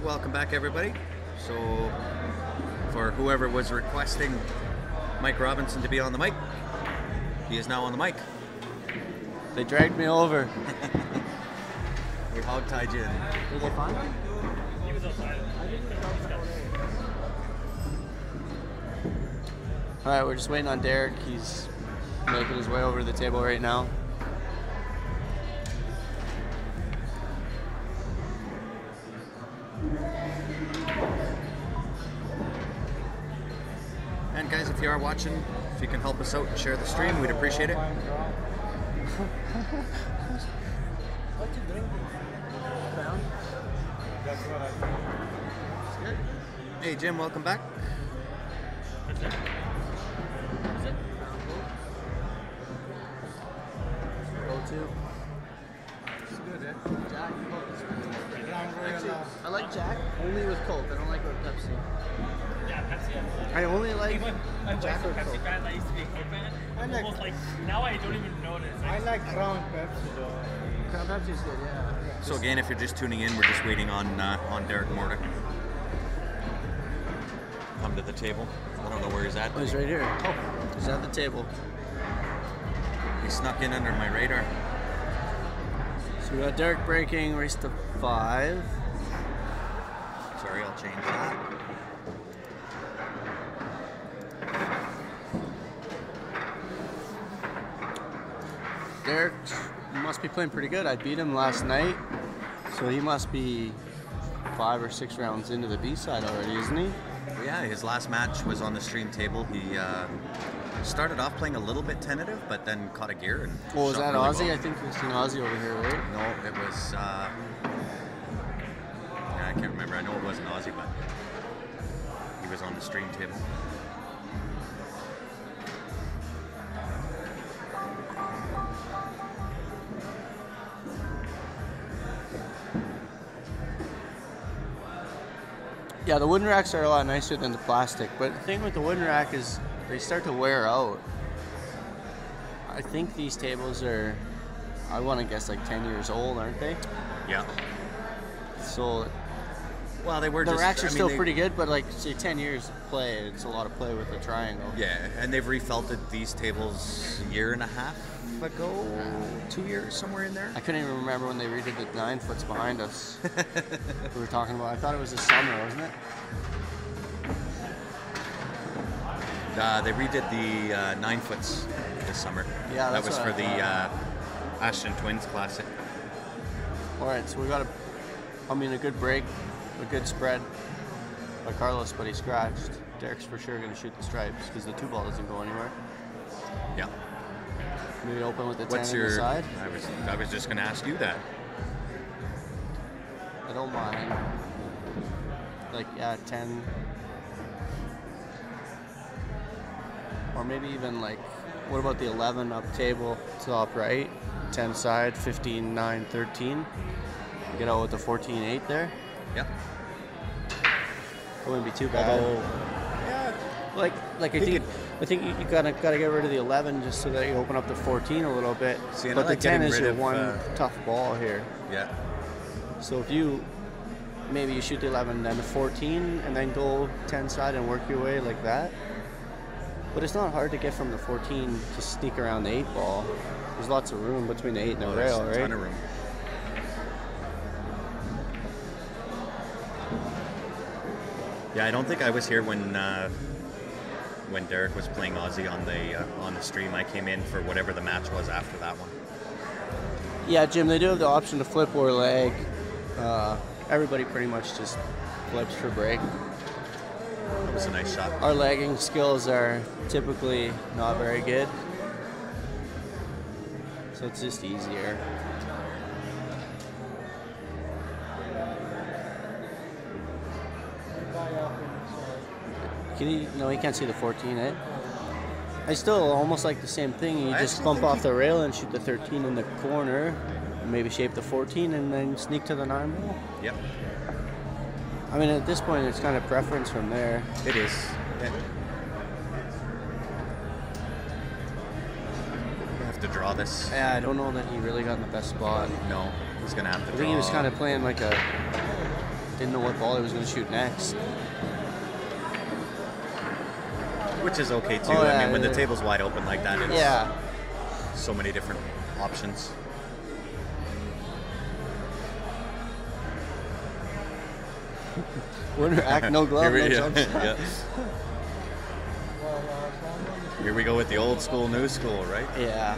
welcome back everybody. So for whoever was requesting Mike Robinson to be on the mic, he is now on the mic. They dragged me over. We hog-tied you in. Did they find him? He was outside. Alright, we're just waiting on Derek. He's making his way over to the table right now. And guys, if you are watching, if you can help us out and share the stream, we'd appreciate it. What you drinking? Brown? That's what I think. It's good. Hey Jim, welcome back. That's it. Is it? Go to. It's good, eh? Jack. Brown Actually, Royal. I like Jack only with Coke. I don't like it with Pepsi. Yeah, Pepsi. I only like My wife's Jack a or Pepsi Coke. fan. I used to be a Coke fan. I like- Almost like now I don't even notice. I like Crown Pepsi though. Crown Pepsi's good, yeah. So again, if you're just tuning in, we're just waiting on Derek Moore to come to the table. I don't know where he's at. Oh, he's right here. Oh, he's at the table. He snuck in under my radar. So we got Derek breaking, race to 5. Sorry, I'll change that. Derek must be playing pretty good. I beat him last night, so he must be 5 or 6 rounds into the B side already, isn't he? Yeah, his last match was on the stream table. He started off playing a little bit tentative, but then caught a gear and. Oh, was shot that really Aussie? well. I think we've seen Aussie over here, right? No, it was. Yeah, I can't remember. I know it wasn't Aussie, but he was on the stream table. Yeah, the wooden racks are a lot nicer than the plastic, but the thing with the wooden rack is they start to wear out. I think these tables are, I want to guess, like 10 years old, aren't they? Yeah. So Well, they were the just. racks are I mean, still they- pretty good, but like say 10 years of play, it's a lot of play with the triangle. Yeah, and they've refelted these tables a year and a half ago, 2 years, somewhere in there. I couldn't even remember when they redid the 9-foots behind us. We were talking about. I thought it was this summer, wasn't it? They redid the 9-foots this summer. Yeah, that that's was what for I the thought. Ashton Twins Classic. All right, so we got a good break, a good spread by Carlos, but he scratched. Derek's for sure going to shoot the stripes because the 2-ball doesn't go anywhere. Yeah. Maybe open with the 10 What's on your? the side. I was just going to ask you that. I don't mind. Like, yeah, 10. Or maybe even like, what about the 11 up table, top right, 10 side, 15, 9, 13. Get out with the 14, 8 there. Yeah. It wouldn't be too bad. Although, yeah, Like I think you gotta get rid of the 11 just so that you open up the 14 a little bit. See, and I but like the 10 getting is rid your of, one tough ball here. yeah. So if you maybe you shoot the 11, then the 14, and then go 10 side and work your way like that. But it's not hard to get from the 14 to sneak around the 8 ball. There's lots of room between the 8 and the There's rail, a right? ton of room. Yeah, I don't think I was here when Derek was playing Aussie on the stream. I came in for whatever the match was after that one. Yeah, Jim, they do have the option to flip or leg. Everybody pretty much just flips for break. That was a nice shot. Our legging skills are typically not very good, so it's just easier. Can he? No, he can't see the 14, eh? I still almost like the same thing. You I just actually bump think off the rail and shoot the 13 in the corner, and maybe shape the 14 and then sneak to the 9 ball. Yep, I mean, at this point, it's kind of preference from there. it is. Yeah. You have to draw this. Yeah, I don't know that he really got in the best spot. No, he's gonna have to I draw. think he was kind of playing like a didn't know what ball he was going to shoot next. Which is okay too. Oh, yeah, I mean, when the yeah. table's wide open like that, it's Yeah. so many different options. Winner act, no glove, no jump shot. yeah. Here we go with the old school, new school, right? Yeah.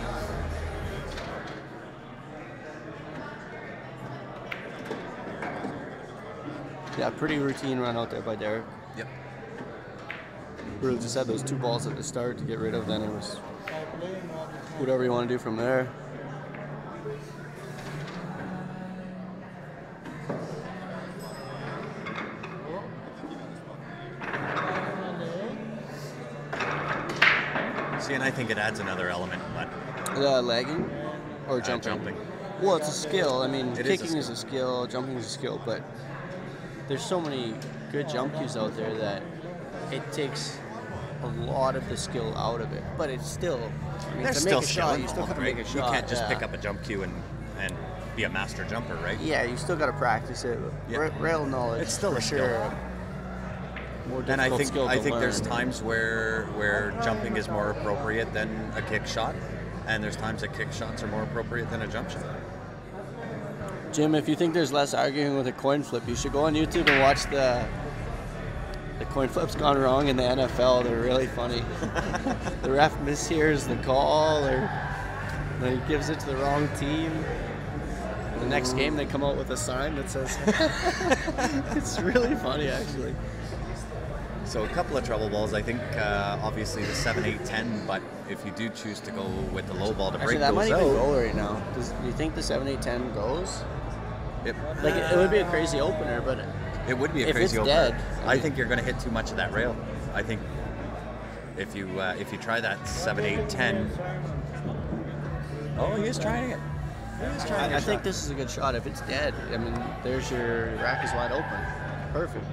Yeah, pretty routine run out there by Derek. Yep. Really just had those 2 balls at the start to get rid of, then it was whatever you want to do from there. See, and I think it adds another element, but Lagging or jumping? jumping. Well, it's a skill. I mean, It is a kicking is a skill, jumping is a skill, but there's so many good jump cues out there that it takes a lot of the skill out of it. But it's still, I mean, There's to still make a skill shot, you still involved, got to right? make a You shot. can't just yeah. pick up a jump cue and be a master jumper, right? Yeah, you still got to practice it. Yeah. Rail knowledge, It's still for a skill. sure. More And I difficult skill to think there's learn. times where jumping is more appropriate than a kick shot, and there's times that kick shots are more appropriate than a jump shot. Jim, if you think there's less arguing with a coin flip, you should go on YouTube and watch the coin flips gone wrong in the NFL. They're really funny. The ref mishears the call, or he gives it to the wrong team. The next game, they come out with a sign that says, it's really funny, actually. So a couple of trouble balls. I think obviously the 7, 8, 10, but if you do choose to go with the low ball to Actually, break that might those even out, go right now. Do you think the 7, 8, 10 goes? it It would be a crazy opener, but would be a if crazy it's opener. dead, I think you're going to hit too much of that rail. I think if you try that 7, 8, 10. Oh, he is trying it. He is trying I think this is a good shot. If it's dead, I mean, there's your rack is wide open. Perfect.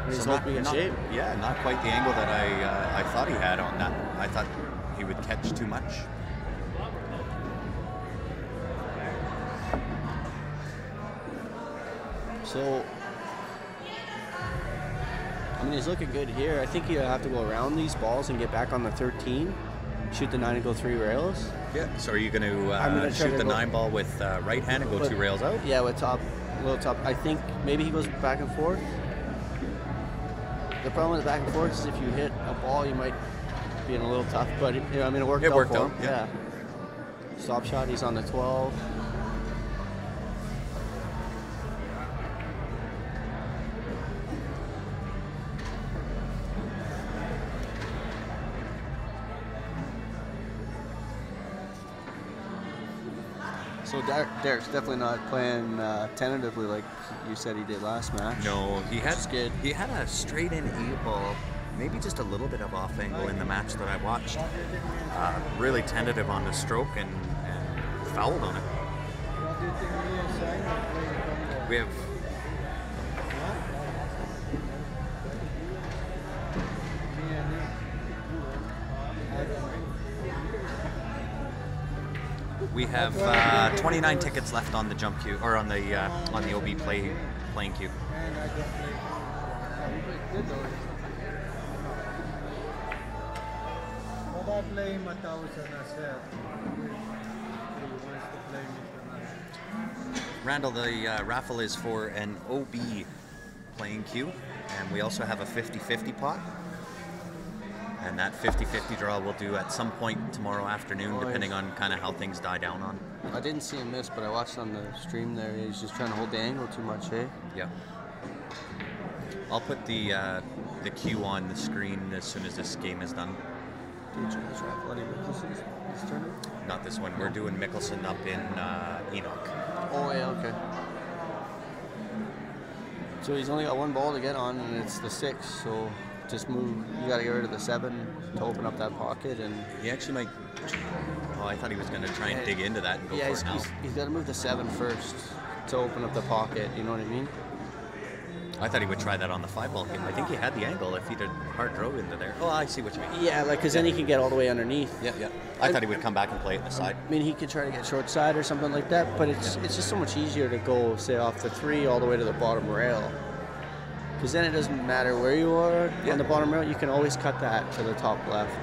He's hoping in shape. Yeah, not quite the angle that I thought he had on that. I thought he would catch too much. So, I mean, he's looking good here. I think he'll have to go around these balls and get back on the 13, shoot the 9 and go 3 rails. Yeah. So are you going I'm gonna to try shoot to the go- 9 ball with right hand and go But- 2 rails out? Yeah, with top, little top. I think maybe he goes back and forth. The problem with the back and forth is if you hit a ball, you might be in a little tough. But I mean, it worked It out worked for out, him. yeah. Stop shot. He's on the 12. So Derek's definitely not playing tentatively like you said he did last match. No, he had That's good. He had a straight in 8 ball, maybe just a little bit of off angle in the match that I watched. Really tentative on the stroke and fouled on it. We have We have 29 tickets left on the jump queue, or on the OB playing queue. What playing Matao sa Nasser? He wants to play Mr. Nasser. Randall, the raffle is for an OB playing queue, and we also have a 50-50 pot. And that 50-50 draw we'll do at some point tomorrow afternoon, depending on kind of how things die down on. I didn't see him miss, but I watched on the stream there. He's just trying to hold the angle too much, eh? Yeah. I'll put the queue on the screen as soon as this game is done. Did you just wrap Bloody Mickelson's this tournament? Not this one. We're doing Mickelson up in Enoch. Oh, yeah, okay. So he's only got 1 ball to get on, and it's the 6, so just move. You got to get rid of the 7 to open up that pocket, and He actually might. Oh, I thought he was going to try and dig into that and go yeah, for it now. he's got to move the 7 first to open up the pocket. You know what I mean? I thought he would try that on the 5-ball. I think he had the angle if he did hard drove into there. Oh, I see what you mean. Yeah, like because then he can get all the way underneath. Yeah, yeah. I thought he would come back and play it the side. I mean, he could try to get short side or something like that, but it's just so much easier to go, say, off the 3 all the way to the bottom rail. Because then it doesn't matter where you are on the bottom rail, you can always cut that to the top left.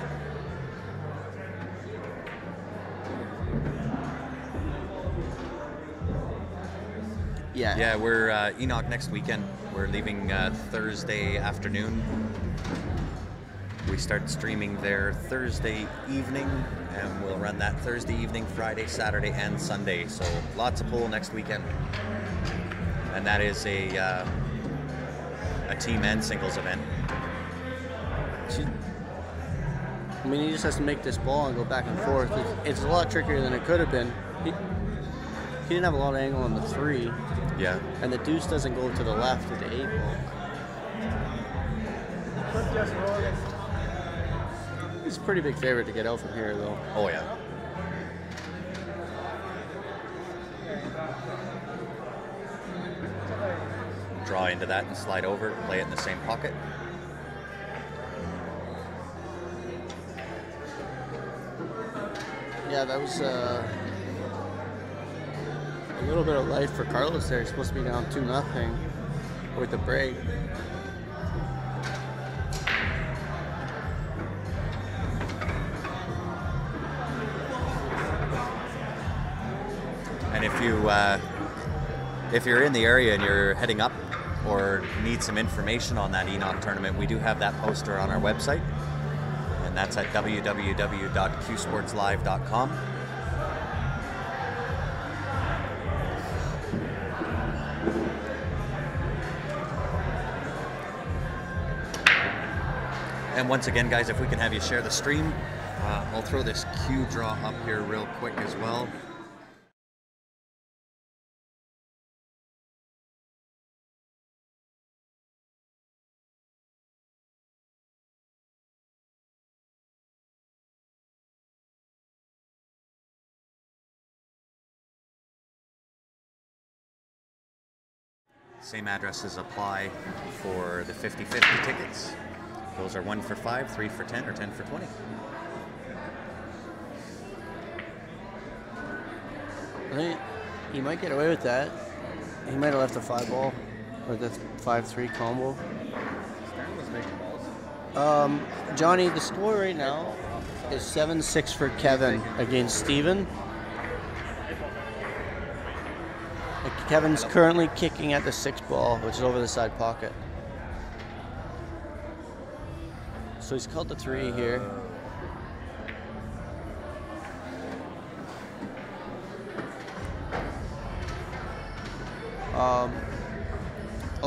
Yeah. Yeah, we're Enoch next weekend. We're leaving Thursday afternoon. We start streaming there Thursday evening, and we'll run that Thursday evening, Friday, Saturday, and Sunday. So lots of pool next weekend. And that is a team and singles event. I mean, he just has to make this ball and go back and forth. It's a lot trickier than it could have been. He didn't have a lot of angle on the 3. Yeah. And the deuce doesn't go to the left of the 8 ball. He's a pretty big favorite to get out from here, though. Oh, yeah. Draw into that and slide over, play it in the same pocket. Yeah, that was a little bit of life for Carlos there. He's supposed to be down 2-0 with the break. And if you're in the area and you're heading up or need some information on that Enoch tournament, we do have that poster on our website, and that's at www.qsportslive.com. And once again, guys, if we can have you share the stream, I'll throw this Q draw up here real quick as well. Same addresses apply for the 50-50 tickets. Those are 1 for 5, 3 for 10, or 10 for 20. I think he might get away with that. He might have left a 5-ball or the 5-3 combo. Johnny, the score right now is 7-6 for Kevin against Steven. Kevin's currently kicking at the 6 ball, which is over the side pocket. So he's called the 3 here. All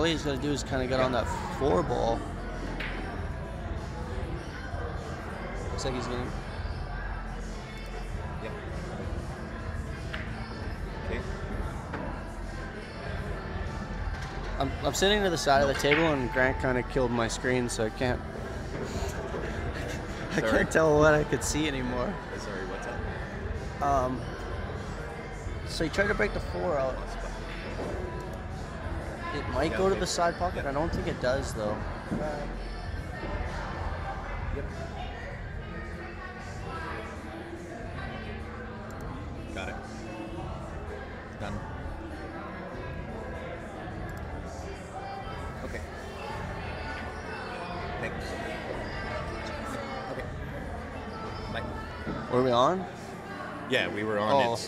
he's got to do is kind of get on that 4 ball. Looks like he's going to... Yep. Okay. I'm sitting to the side of the table, and Grant kind of killed my screen, so I can't tell what I could see anymore. Sorry, what's that? So he tried to break the 4 out. It might go to the side pocket. I don't think it does, though. Yep. Got it. Done. Okay. Thanks. Okay. Bye. Were we on? Yeah, we were on. Oh.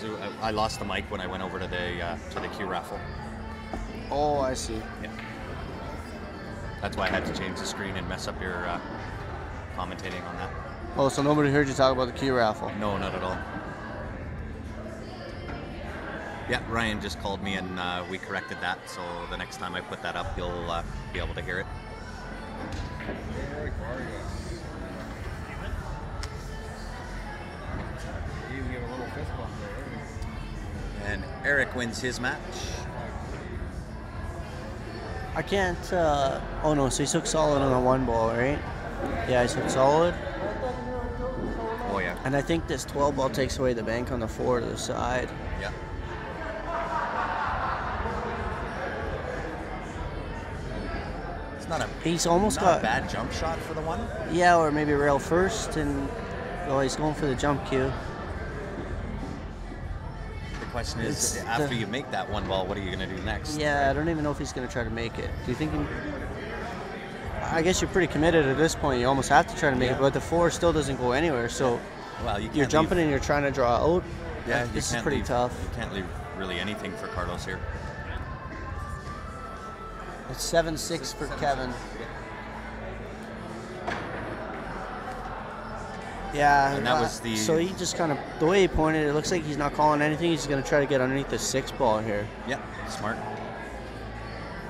I lost the mic when I went over to the Q raffle. Oh, I see. Yeah. That's why I had to change the screen and mess up your commentating on that. Oh, so nobody heard you talk about the key raffle? No, not at all. Yeah, Ryan just called me and we corrected that, so the next time I put that up, you'll be able to hear it. You give a little fist bump there. And Eric wins his match. I can't, oh no, so he took solid on a 1 ball, right? Yeah, he took solid. Oh yeah. And I think this 12 ball takes away the bank on the 4 to the side. Yeah. It's not a. He's almost not got a bad jump shot for the one. Yeah, or maybe rail first, and he's going for the jump cue. The question is, It's after the- you make that one ball, what are you going to do next? Yeah, I don't even know if he's going to try to make it. Do you think? I guess you're pretty committed at this point. You almost have to try to make Yeah. it, but the 4 still doesn't go anywhere. So Well, you can't you're jumping leave, and you're trying to draw out. Yeah, This you is can't pretty leave, tough. You can't leave really anything for Carlos here. It's 7-6 for Kevin. Yeah, And that was the- So he just kind of, the way he pointed, it looks like he's not calling anything. He's going to try to get underneath the 6 ball here. Yeah, smart.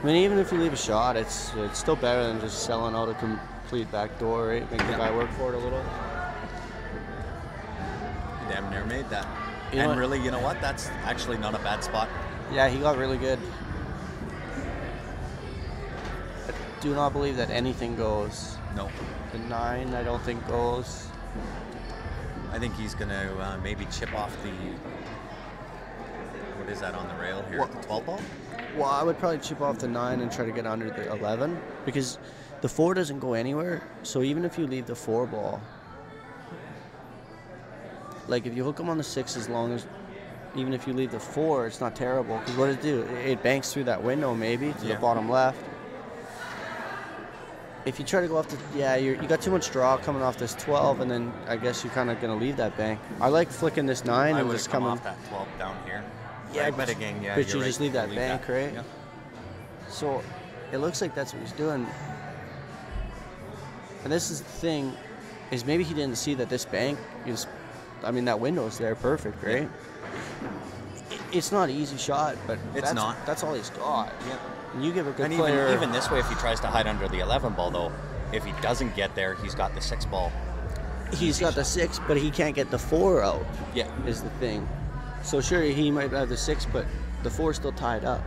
I mean, even if you leave a shot, it's still better than just selling out a complete back door, right? Make the Yeah. guy work for it a little. Damn near made that. You know And what? really, you know what? That's actually not a bad spot. Yeah, he got really good. I do not believe that anything goes. No. The 9, I don't think goes. I think he's going to maybe chip off the. What is that on the rail here? What? The 12 ball? Well, I would probably chip off the 9 and try to get under the 11 because the 4 doesn't go anywhere. So even if you leave the 4 ball, like if you hook him on the 6 as long as, even if you leave the 4, it's not terrible because what does it do? It banks through that window maybe to the bottom left. If you try to go off the, you got too much draw coming off this 12, and then I guess you're kind of going to leave that bank. I like flicking this 9 I and would just have come coming. off that 12 down here. Yeah, but again, yeah. but you're you right. just leave that bank, right? Yeah. So it looks like that's what he's doing. And this is the thing, is maybe he didn't see that this bank is, I mean, that window's there perfect, right? It's not an easy shot, but It's not. That's all he's got. Yeah. And you give a good And player. even this way, if he tries to hide under the 11 ball, though, if he doesn't get there, he's got the 6 ball. He's got the 6, but he can't get the 4 out. Yeah. Is the thing. So sure, he might have the 6, but the 4's still tied up.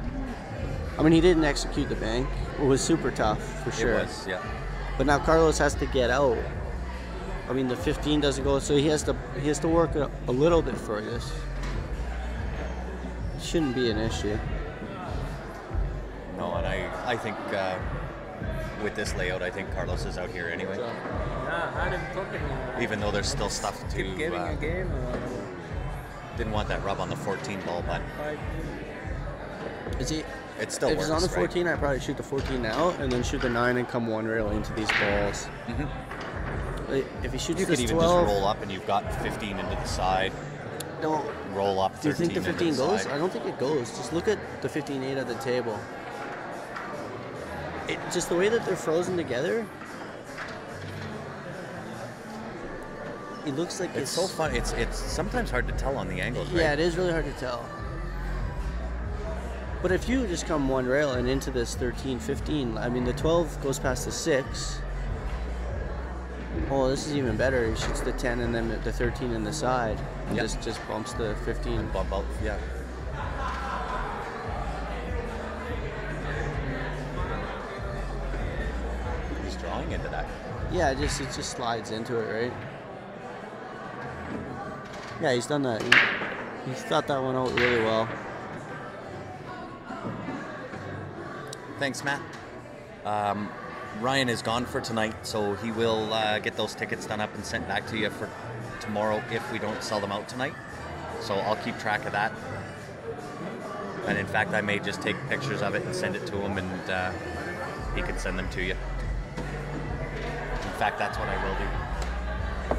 I mean, he didn't execute the bank. It was super tough, for sure. It was, yeah. But now Carlos has to get out. I mean, the 15 doesn't go, so he has to work a little bit for this. It shouldn't be an issue. No, and I think with this layout, I think Carlos is out here anyway. Yeah, had him cooking. Even though there's still stuff to. Keep giving a game or whatever. Didn't want that rub on the 14 ball, but Is he? it still If works. it's on the right? 14, I'd probably shoot the 14 out and then shoot the 9 and come 1 rail into these balls. If he shoots You this could even 12, just roll up and you've got 15 into the side. no. Roll up 13 Do you think the 15 into goes? side. I don't think it goes. Just look at the 15-8 at the table. Just the way that they're frozen together, it looks like It's so fun. It's sometimes hard to tell on the angles, right? Yeah, it is really hard to tell. But if you just come 1 rail and into this 13, 15, I mean, the 12 goes past the 6. Oh, this is even better. He shoots the 10 and then the 13 in the side. And Yep. just bumps the 15. Bump out, yeah. He's drawing into that. Yeah, it just slides into it, right? Yeah, he's done that. He's thought that one out really well. Thanks, Matt. Ryan is gone for tonight, so he will get those tickets done up and sent back to you for tomorrow if we don't sell them out tonight. So I'll keep track of that. And in fact, I may just take pictures of it and send it to him, and he can send them to you. In fact, that's what I will do.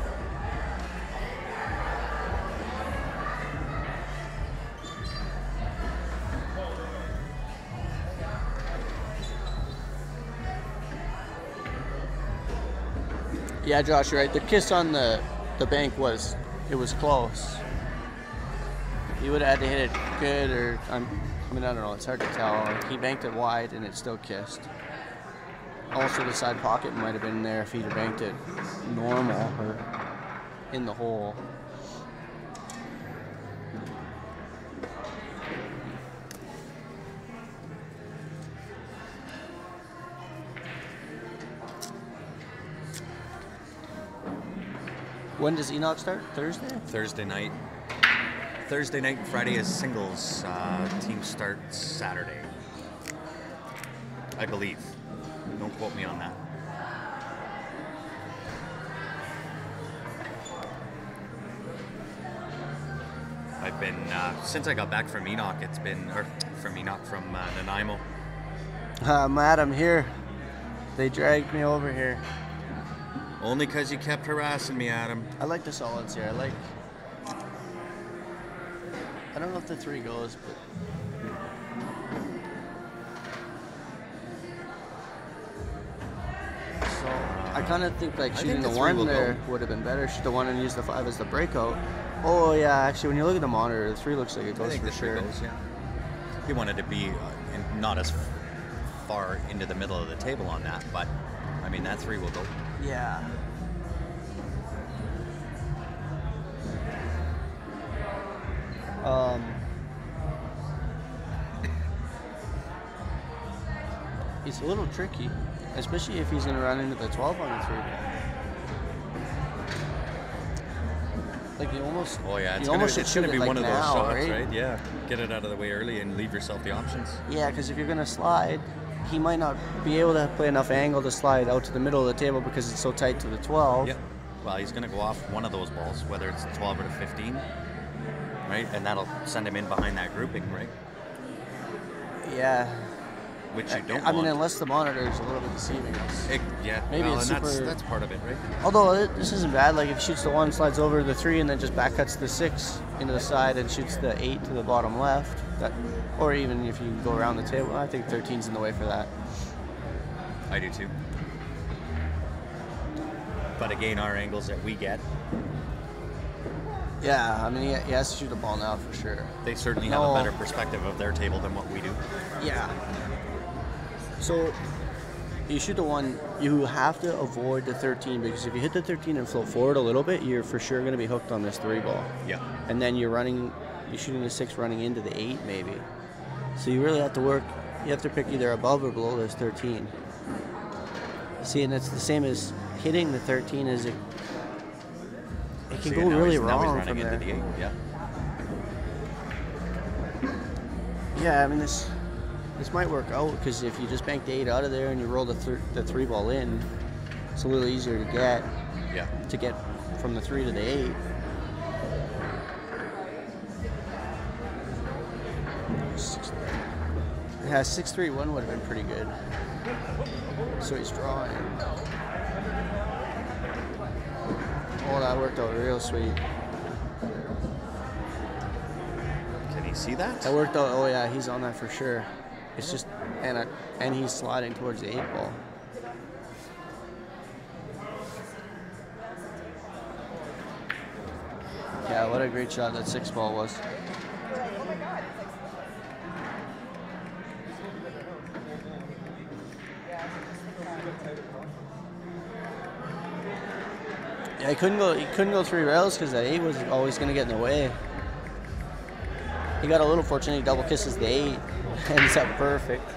Yeah, Josh, you're right. The kiss on the bank was close. He would have had to hit it good, or I don't know. It's hard to tell. He banked it wide, and it still kissed. Also, the side pocket might have been there if he'd have banked it normal or in the hole. When does Enoch start? Thursday? Thursday night. Thursday night and Friday is singles. Team starts Saturday, I believe. No, Don't quote me on that. I've been, since I got back from Enoch, from Nanaimo. Madam, here. They dragged me over here. Only because you kept harassing me, Adam. I like the solids here. I don't know if the 3 goes, but. So I kind of think like shooting the 1 there would have been better. Shoot the 1 and use the 5 as the breakout. Oh yeah, actually, when you look at the monitor, the 3 looks like it goes for sure. Goes, yeah. He wanted to be not as far into the middle of the table on that, but I mean that 3 will go. Yeah. It's a little tricky, especially if he's going to run into the 12 on the 3 ball. Like you almost. Oh yeah, it's going to be one of those shots, right? Yeah, get it out of the way early and leave yourself the options. Yeah, because if you're going to slide, he might not be able to play enough angle to slide out to the middle of the table because it's so tight to the 12. Yeah. Well, he's going to go off one of those balls, whether it's the 12 or the 15, right? And that'll send him in behind that grouping, right? Yeah. Which you don't I mean, want. unless the monitor is a little bit deceiving us. Maybe it's and super. that's part of it, right? Although this isn't bad. Like if he shoots the 1, slides over the 3, and then just back cuts the 6 into the side and shoots the 8 to the bottom left. Or even if you go around the table, I think 13's in the way for that. I do too. But again, our angles that we get. Yeah, I mean, he has to shoot the ball now for sure. They certainly have a better perspective of their table than what we do. Yeah. So, you shoot the 1, you have to avoid the 13 because if you hit the 13 and float forward a little bit, you're for sure going to be hooked on this 3 ball. Yeah. And then you're shooting the 6 running into the 8 maybe. So you really have to you have to pick either above or below this 13. See, and it's the same as hitting the 13 as it can go really wrong from there. Into the 8, yeah. Yeah, I mean this might work out because if you just bank the 8 out of there and you roll the 3 ball in, it's a little easier to get. Yeah. To get from the 3 to the 8. Yeah, 6-3-1 would have been pretty good. So he's drawing. Oh, that worked out real sweet. Can you see that? That worked out. Oh yeah, he's on that for sure. It's just and he's sliding towards the 8 ball. Yeah, what a great shot that 6 ball was. Yeah, he couldn't go 3 rails because that 8 was always going to get in the way. He got a little fortunate. He double kisses the 8, and it's up perfect.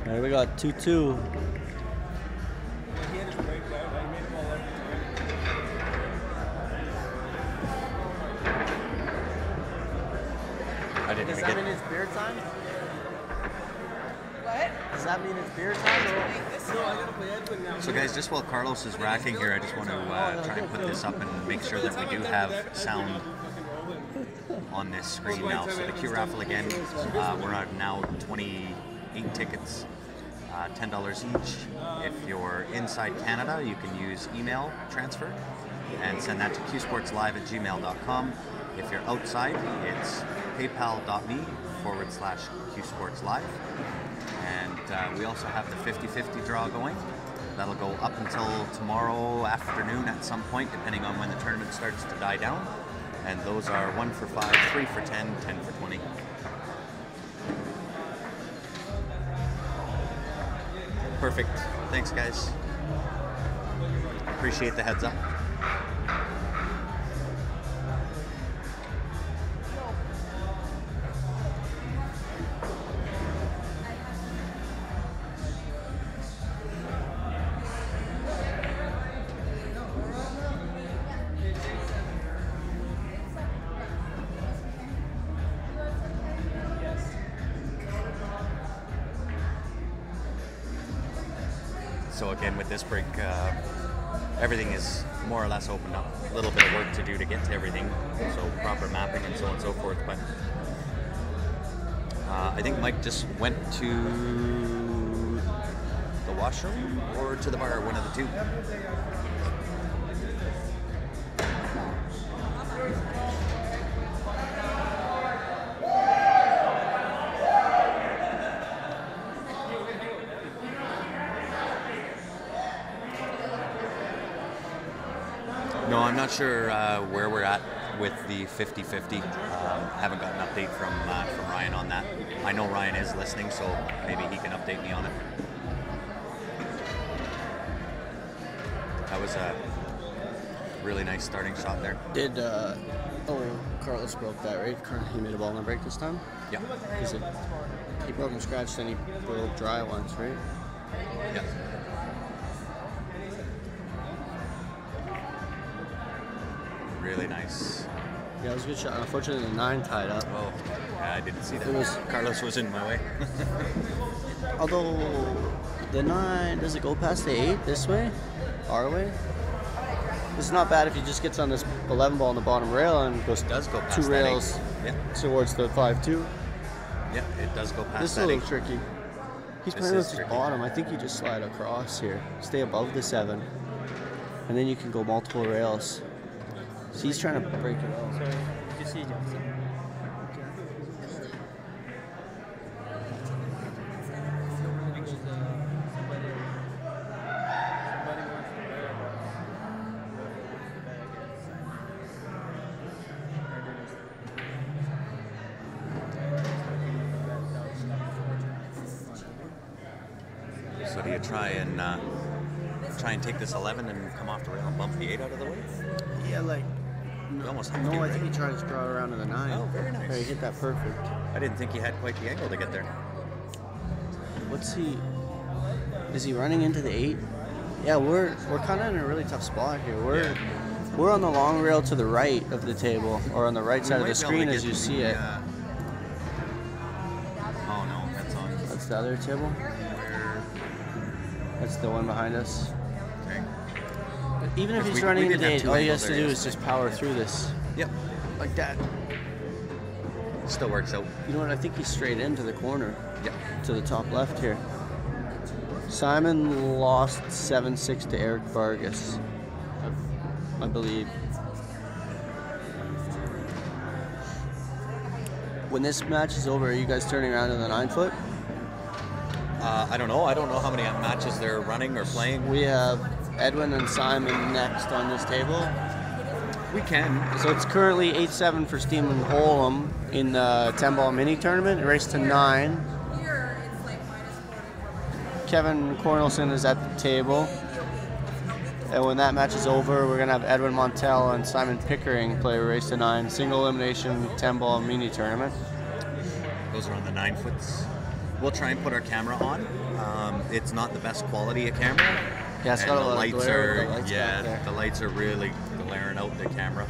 All right, we got 2-2. I didn't Does even that get. mean it's beer time? What? Does that mean it's beer time? So guys, just while Carlos is racking here, I just want to try and put this up and make sure that we do have sound on this screen now. So the Q raffle again, we're at now 28 tickets, $10 each. If you're inside Canada, you can use email transfer and send that to qsportslive@gmail.com. If you're outside, it's paypal.me/qsportslive. And we also have the 50-50 draw going. That'll go up until tomorrow afternoon at some point, depending on when the tournament starts to die down. And those are 1 for 5, 3 for 10, 10 for 20. Perfect. Thanks, guys. Appreciate the heads up. So again, with this break, everything is more or less opened up. A little bit of work to do to get to everything, so proper mapping and so on and so forth. But I think Mike just went to the washroom or to the bar, one of the two. No, I'm not sure where we're at with the 50-50. Haven't got an update from Ryan on that. I know Ryan is listening, so maybe he can update me on it. That was a really nice starting shot there. Did Carlos broke that, right? He made a ball on break this time? Yeah. He broke and scratched, and he broke dry once, right? Yeah. Really nice. Yeah, it was a good shot. Unfortunately, the 9 tied up. Oh, yeah, I didn't see that. Carlos was in my way. Although the 9, does it go past the 8 this way? Our way? It's not bad if he just gets on this 11 ball on the bottom rail and goes, Does go past 2 that rails 8. Yeah. towards the 5-2. Yeah, it does go past This is that a 8. little tricky. He's This playing is with his tricky. bottom. I think you just slide across here. Stay above the 7. And then you can go multiple rails. So he's trying to break it out. Sorry, you see Jackson. So do you try and take this 11 and come off the rail and bump the 8 out of the way? Yeah, like. You almost have to No, do I it, think he right? tried to draw around to the 9. Oh, very nice. Yeah, he hit that perfect. I didn't think he had quite the angle to get there. What's he? Is he running into the 8? Yeah, we're kind of in a really tough spot here. We're on the long rail to the right of the table, or on the right side of the screen as you see it. Oh no, that's on. That's the other table. That's the one behind us. Okay. Even if Because he's we running into didn't the have 8, two all he angles has to there do is just power through this. Yep. Like that. Still works out. You know what? I think he's straight into the corner. Yep. To the top left here. Simon lost 7-6 to Eric Vargas, I believe. When this match is over, are you guys turning around to the 9-foot? I don't know. I don't know how many matches they're running or playing. We have Edwin and Simon next on this table. We can. So it's currently 8-7 for Steeman Holm in the 10-ball mini tournament. It raced to 9. Kevin Cornelson is at the table. And when that match is over, we're going to have Edwin Montel and Simon Pickering play a race to 9 single elimination 10-ball mini tournament. Those are on the 9-foots. We'll try and put our camera on. It's not the best quality of camera. Yeah, it's And got a the lot of lights glare with are the lights back there. the lights are really glaring out the camera.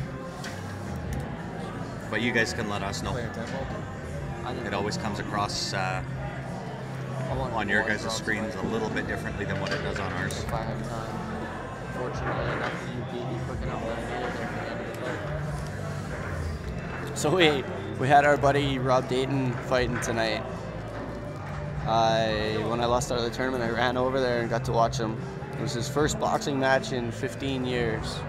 But you guys can let us know. It always comes across on your guys' screens a little bit differently than what it does on ours. If I have time. Fortunately enough, you beat me quick enough that I needed there for the end of the play. So we had our buddy Rob Dayton fighting tonight. When I lost out of the tournament, I ran over there and got to watch him. It was his first boxing match in 15 years.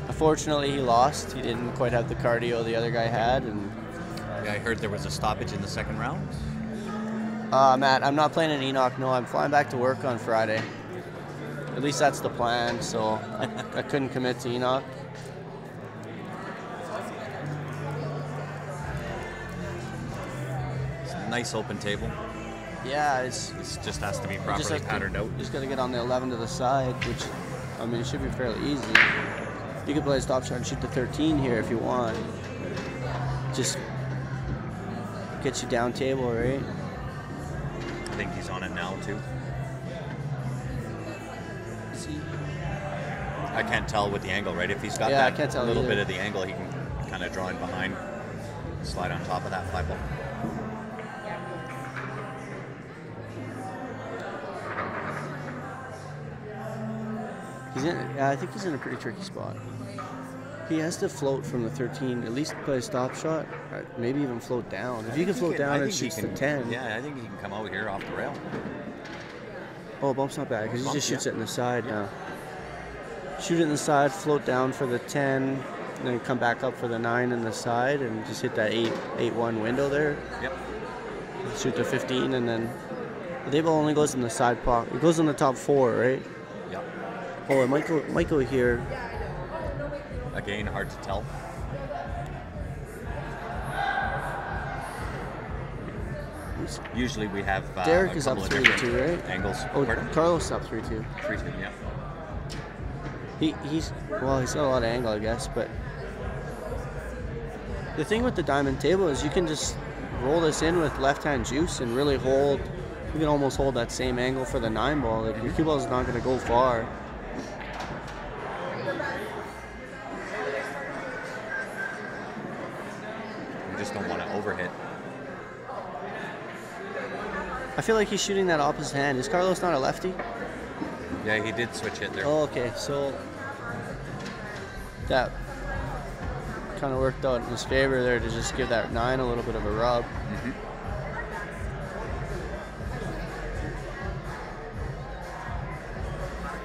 Unfortunately, he lost. He didn't quite have the cardio the other guy had. And Yeah, I heard there was a stoppage in the second round. Matt, I'm not playing in Enoch. No, I'm flying back to work on Friday. At least that's the plan. So I couldn't commit to Enoch. It's a nice open table. Yeah, It just has to be properly patterned out. Just got to get on the 11 to the side, which, I mean, it should be fairly easy. You could play a stop shot and shoot the 13 here if you want. Just get you down table, right? I think he's on it now too. See? I can't tell with the angle, right? If he's got Yeah, I that can't tell little either. bit of the angle, he can kind of draw in behind, slide on top of that 5-ball. I think he's in a pretty tricky spot. He has to float from the 13, at least play a stop shot, maybe even float down. If you can float down and shoots the 10. Yeah, I think he can come out here off the rail. Oh, bump's not bad because he just shoots it in the side now. Shoot it in the side, float down for the 10, and then come back up for the 9 in the side, and just hit that 8-1 window there. Yep. Shoot the 15, and then the table only goes in the side pocket. It goes in the top 4, right? Yep. Oh, it might go here. Again, hard to tell. Usually we have Derek a is up couple of different 3-2, right? angles. Oh, Pardon? Carlos up 3-2. 3-2, yeah. He's got a lot of angle, I guess, but the thing with the diamond table is you can just roll this in with left-hand juice and really hold. You can almost hold that same angle for the 9 ball. Like your cue ball is not going to go far. You just don't want to overhit. I feel like he's shooting that opposite hand. Is Carlos not a lefty? Yeah, he did switch it there. Oh, okay. So that kind of worked out in his favor there to just give that 9 a little bit of a rub. Mm-hmm.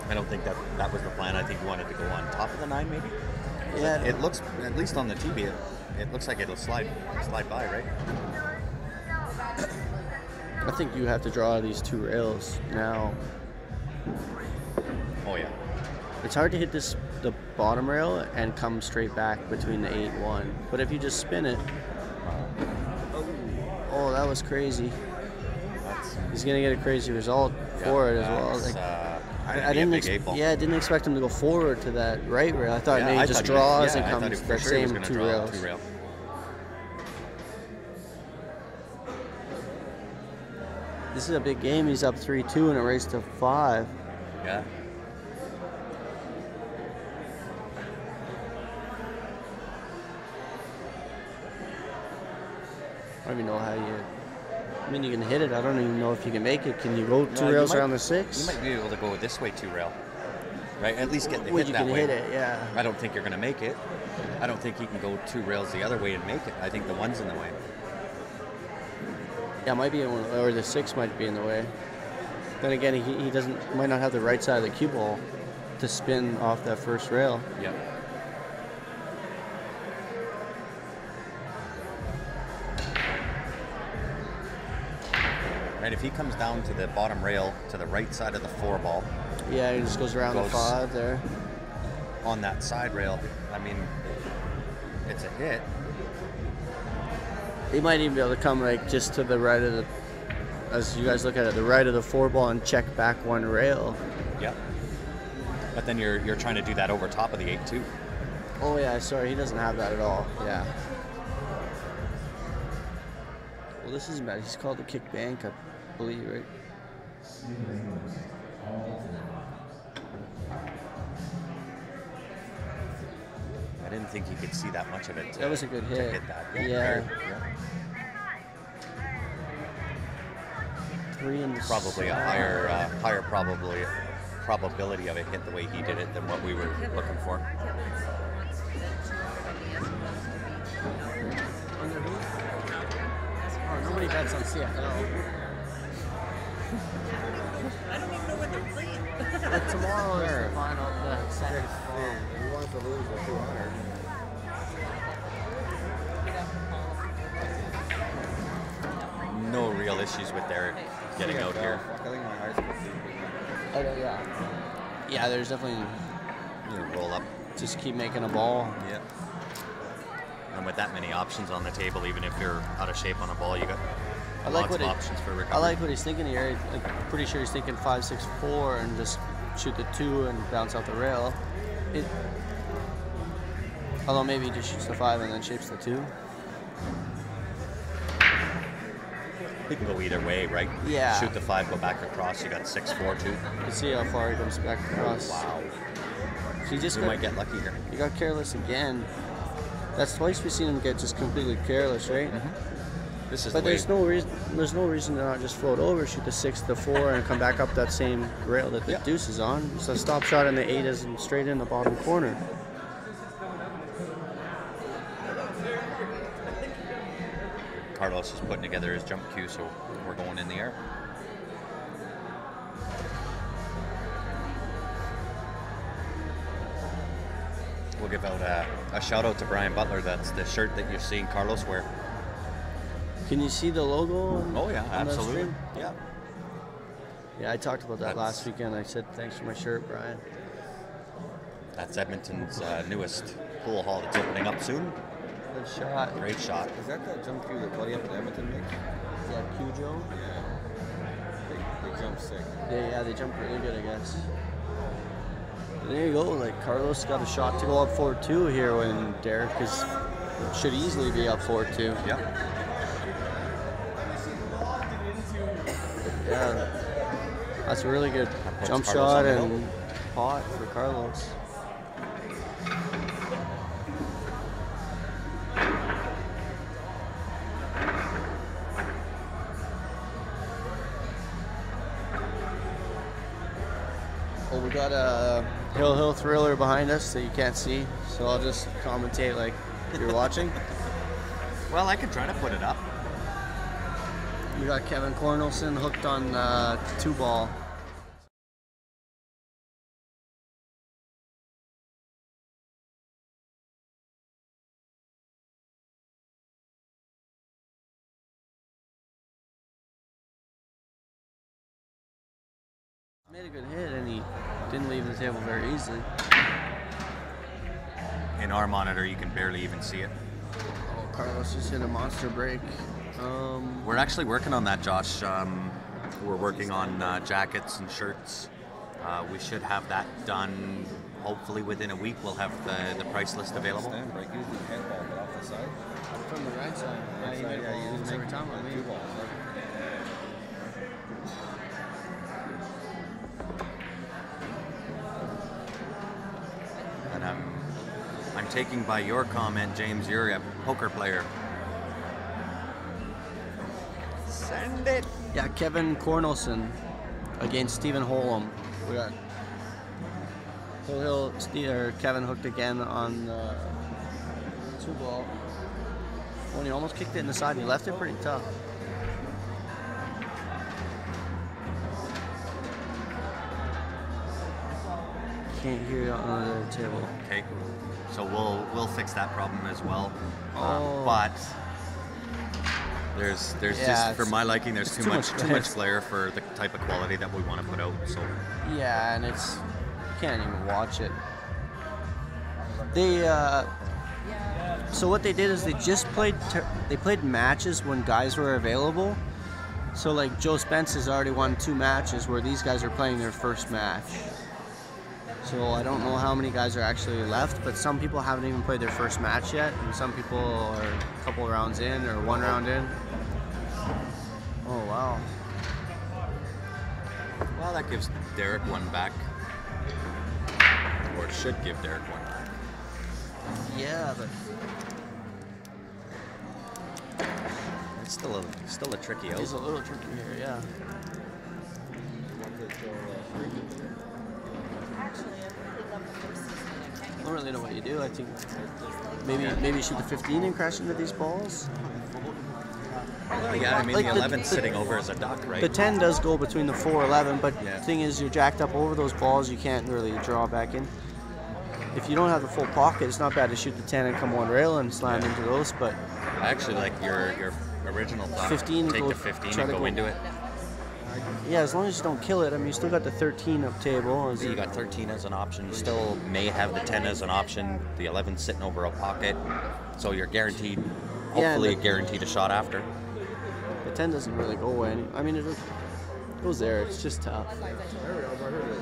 I don't think that was the plan. I think he wanted to go on top of the 9, maybe. Yeah. It looks, at least on the TV, it looks like it'll slide by, right? I think you have to draw these 2 rails now. Oh yeah. It's hard to hit the bottom rail and come straight back between the 8-1. But if you just spin it, oh, that was crazy. He's gonna get a crazy result for it as well. Like, I didn't expect him to go forward to that right rail. I thought maybe he just draws and comes the same 2 rails. This is a big game. He's up 3-2 in a race to 5. Yeah. I don't even know how you. I mean, you can hit it. I don't even know if you can make it. Can you go 2 rails around the 6? You might be able to go this way 2 rail, right? At least get the Well, hit you that can way. hit it, yeah. I don't think you're going to make it. I don't think you can go 2 rails the other way and make it. I think the 1's in the way. Yeah, it might be, or the 6 might be in the way. Then again, he might not have the right side of the cue ball to spin off that first rail. Yep. Right, if he comes down to the bottom rail to the right side of the 4 ball. Yeah, he just goes around the 5 there. On that side rail, I mean, it's a hit. He might even be able to come like just to the right of the, as you guys look at it, the right of the 4 ball and check back 1 rail. Yep. But then you're trying to do that over top of the 8-2. Oh yeah, sorry, he doesn't have that at all. Yeah. Well, this isn't bad. He's called the kick bank, I believe, right? I didn't think you could see that much of it. That was a good hit. Hit that. Yeah. 3 in the Probably a higher probability of a hit the way he did it than what we were looking for. Oh, nobody bets on CFL. I don't even know when they're playing. But tomorrow is the final, the Saturday. He wants to lose the 200. No real issues with Derek getting out here. I think my high school team. Oh, yeah. Yeah, there's definitely, You roll up. just keep making a ball. Yeah. And with that many options on the table, even if you're out of shape on a ball, you got lots of options for recovery. I like what he's thinking here. I'm pretty sure he's thinking 5-6-4 and just shoot the 2 and bounce out the rail. Although maybe he just shoots the 5 and then shapes the 2. He can go either way, right? Yeah. Shoot the 5, go back across. You got 6-4 too. Let's see how far he comes back across. Wow. He just We got, might get lucky here. he got careless again. That's twice we've seen him get just completely careless, right? This is But the way. there's no reason to not just float over, shoot the 6, the 4, and come back up that same rail that the Yeah. deuce is on. So a stop shot and the 8 is straight in the bottom corner. Carlos is putting together his jump cue, so we're going in the air. We'll give out a shout out to Brian Butler. That's the shirt that you're seeing Carlos wear. Can you see the logo? Oh yeah, on the absolutely. stream? Yeah. Yeah, I talked about that That's- last weekend. I said thanks for my shirt, Brian. That's Edmonton's newest pool hall that's opening up soon. Good shot. Great shot. Is that the jump cue that Buddy up at Edmonton makes? Is that Cujo? They jump sick. They jump really good, I guess. There you go. Like Carlos got a shot to go up 4-2 here when Derek should easily be up 4-2. Yep. Yeah, that's a really good puts jump Carlos shot on the and pot for Carlos. Well, we got a Hill Thriller behind us that you can't see, so I'll just commentate like you're watching. Well, I could try to put it up. We got Kevin Cornelson hooked on 2-ball. Made a good hit and he didn't leave the table very easily. In our monitor, you can barely even see it. Oh, Carlos just hit a monster break. We're actually working on that, Josh. We're working on jackets and shirts. We should have that done hopefully within a week. We'll have the price list available. Stand break, use the head ball, but off the side. From the right side. Right side, yeah, you just every make time I two leave. balls. And I'm taking by your comment, James, you're a poker player. Send it. Yeah, Kevin Cornelson against Stephen Holm. We got Kevin hooked again on 2-ball. Oh, and he almost kicked it in the side. He left it pretty tough. Can't hear you on the table. Okay, so we'll fix that problem as well. Oh. But there's Yeah, just for it's- my liking, there's it's too too much much glare. glare for the type of quality that we want to put out. So Yeah, and you can't even watch it. They so what they did is they just played matches when guys were available. So like Joe Spence has already won 2 matches where these guys are playing their first match. So I don't know how many guys are actually left, but some people haven't even played their first match yet, and some people are a couple rounds in or 1 round in. Oh wow. well, that gives Derek one back, or should give Derek one back. Yeah, but It's still a tricky out. it's a little tricky here, yeah. I don't really know what you do. I think maybe shoot the 15 and crash into these balls. Yeah, I mean Like the the- 11's sitting over as a duck, right? The 10 does go between the 4-11, but Yeah. the thing is, you're jacked up over those balls. You can't really draw back in. If you don't have the full pocket, it's not bad to shoot the 10 and come one rail and slam into those. But I actually like your original thought. 15, Take go- the 15 try and to go go- into it. yeah, as long as you don't kill it. I mean, you still got the 13 up table. Is You it- got 13 as an option. You still may have the 10 as an option. The 11 sitting over a pocket, so you're guaranteed. Yeah, Hopefully, but- guaranteed a shot after. The 10 doesn't really go away. I mean, it goes there. It's just tough. I heard it.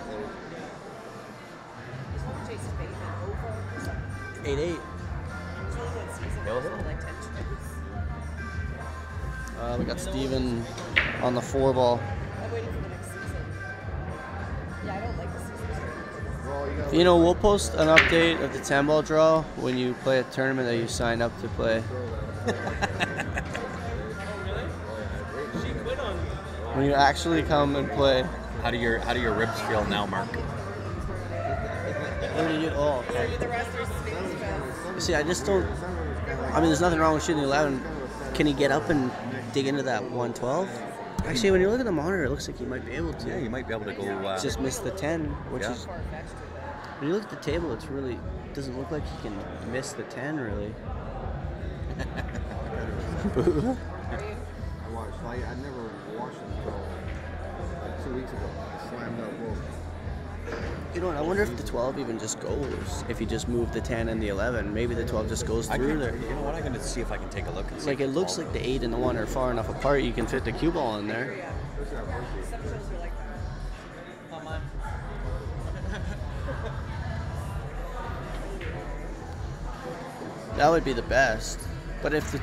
8-8. We got Steven on the 4-ball. Yeah, I don't like the season. You know, we'll post an update of the 10-ball draw when you play a tournament that you sign up to play. When you actually come and play. How do your ribs feel now, Mark? Where do you? Oh, okay. The rest are spinning fast. See, I just don't. I mean, there's nothing wrong with shooting 11. Can he get up and dig into that 112? Actually, when you look at the monitor, it looks like he might be able to. Yeah, you might be able to go. Just miss the 10, which Yeah. is. When you look at the table, it's really doesn't look like he can miss the 10 really. I watched. I never watched them until like 2 weeks ago. I slammed up both. You know what? I wonder if the 12 even just goes. If you just move the 10 and the 11, maybe the 12 just goes through there. You know what? I'm going to see if I can take a look and see. Like it looks like the 8 and the 1 are far enough apart. You can fit the cue ball in there. Some shows are like that. That would be the best. But if the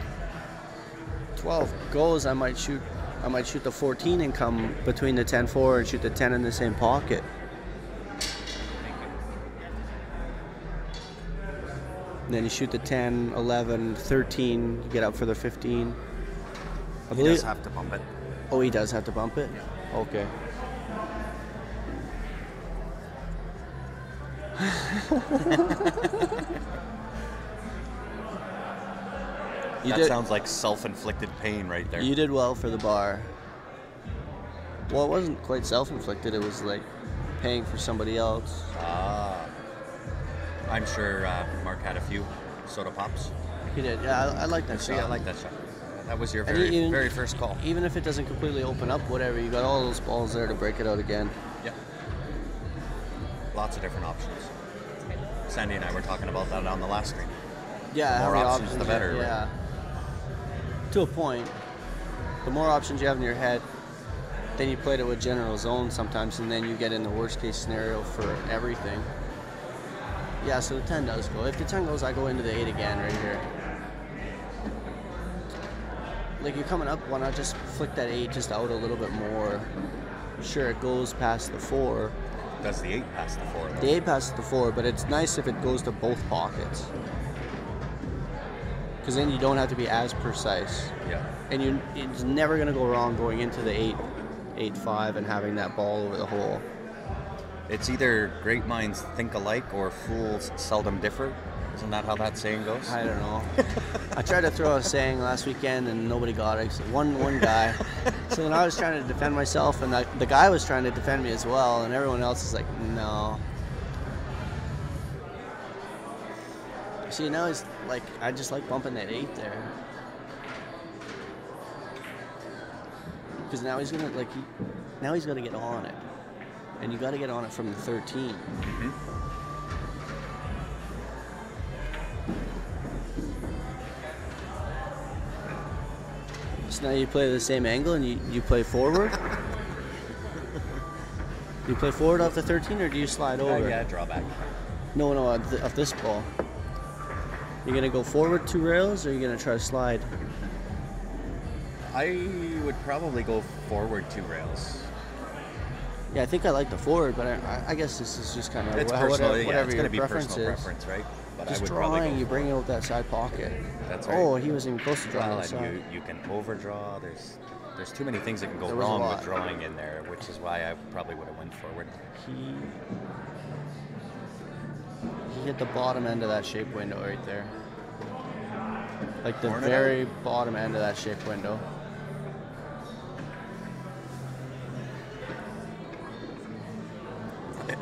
12 goes, I might shoot the 14 and come between the 10-4 and shoot the 10 in the same pocket. And then you shoot the 10, 11, 13, you get up for the 15. He does have to bump it. Oh, he does have to bump it? Okay. That sounds like self-inflicted pain right there. You did well for the bar. Well, it wasn't quite self-inflicted. It was like paying for somebody else. I'm sure Mark had a few soda pops. He did. Yeah, I like that See, shot. I like that shot. That was your And very, very first call. Even if it doesn't completely open up, whatever, you got all those balls there to break it out again. Yeah. Lots of different options. Sandy and I were talking about that on the last stream. Yeah, The how more many options, the better, right? Yeah. To a point. The more options you have in your head, then you play it with general zone sometimes, and then you get in the worst case scenario for everything. Yeah, so the 10 does go. If the 10 goes, I go into the 8 again right here. Like you're coming up, why not just flick that 8 just out a little bit more? Sure, it goes past the 4. Does the 8 pass the 4? Though? The 8 passes the 4, but it's nice if it goes to both pockets. Because then you don't have to be as precise. Yeah. And it's never going to go wrong going into the 8-5 and having that ball over the hole. It's either great minds think alike or fools seldom differ. Isn't that how that saying goes? I don't know. I tried to throw a saying last weekend and nobody got it. Except one guy. So then I was trying to defend myself, and the guy was trying to defend me as well, and everyone else is like, no. See, now he's like, I just like bumping that 8 there. Because now he's gonna now he's gonna get on it, and you got to get on it from the 13. Mm-hmm. So now you play the same angle and you play forward. Do you play forward off the 13 or do you slide over? Yeah, draw back. No, off this ball. You're gonna go forward 2 rails, or you're gonna try to slide? I would probably go forward 2 rails. Yeah, I think I like the forward, but I guess this is just kind of It's personal. whatever Yeah, it's your going to be preference personal is. preference, right? But Just I would probably drawing, go you bring it forward. out that side pocket. That's right. Oh, he was even close to drawing Well, outside. and you can overdraw. There's too many things that can go There was a wrong lot. with drawing in there, which is why I probably would have went forward. He hit the bottom end of that shape window right there. Like the Torn it very bottom end of that shape window.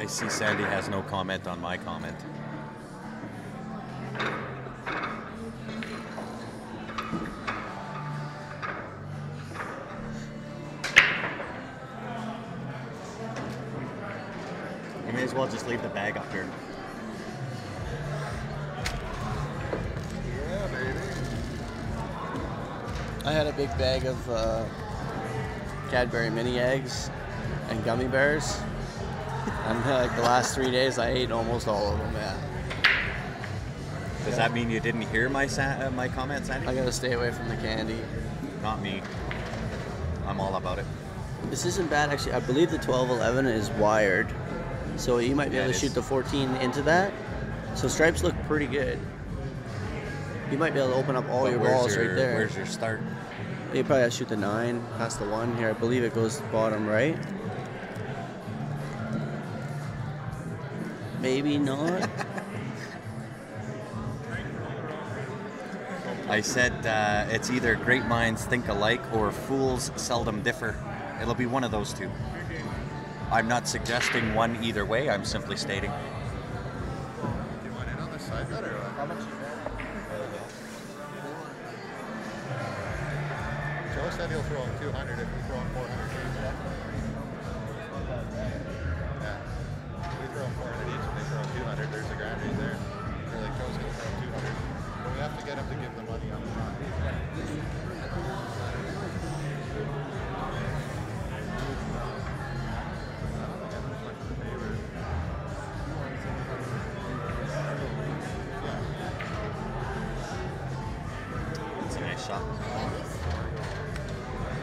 I see Sandy has no comment on my comment. You may as well just leave the bag up here. Yeah, baby. I had a big bag of Cadbury mini eggs and gummy bears. And like the last 3 days, I ate almost all of them. Yeah, Does that mean you didn't hear my my comment, Sandy? I gotta stay away from the candy. Not me. I'm all about it. This isn't bad actually. I believe the 12-11 is wired, so you might be Yeah, able it to is. shoot the 14 into that. So stripes look pretty good. You might be able to open up all But your where's balls right there. Where's your start? You probably have to shoot the 9 past the 1 here. I believe it goes bottom right. Maybe not. I said it's either great minds think alike or fools seldom differ. It'll be one of those two. I'm not suggesting one either way. I'm simply stating. Do you want it on the side bet or what? How much? Joe said he'll throw in 200 if we throw in 400 each. Yeah. If we throw in 400 each and they throw in 200, there's a grand right there. Or like Joe's gonna throw in 200. But we have to get him to give the money up front. It's a nice shot.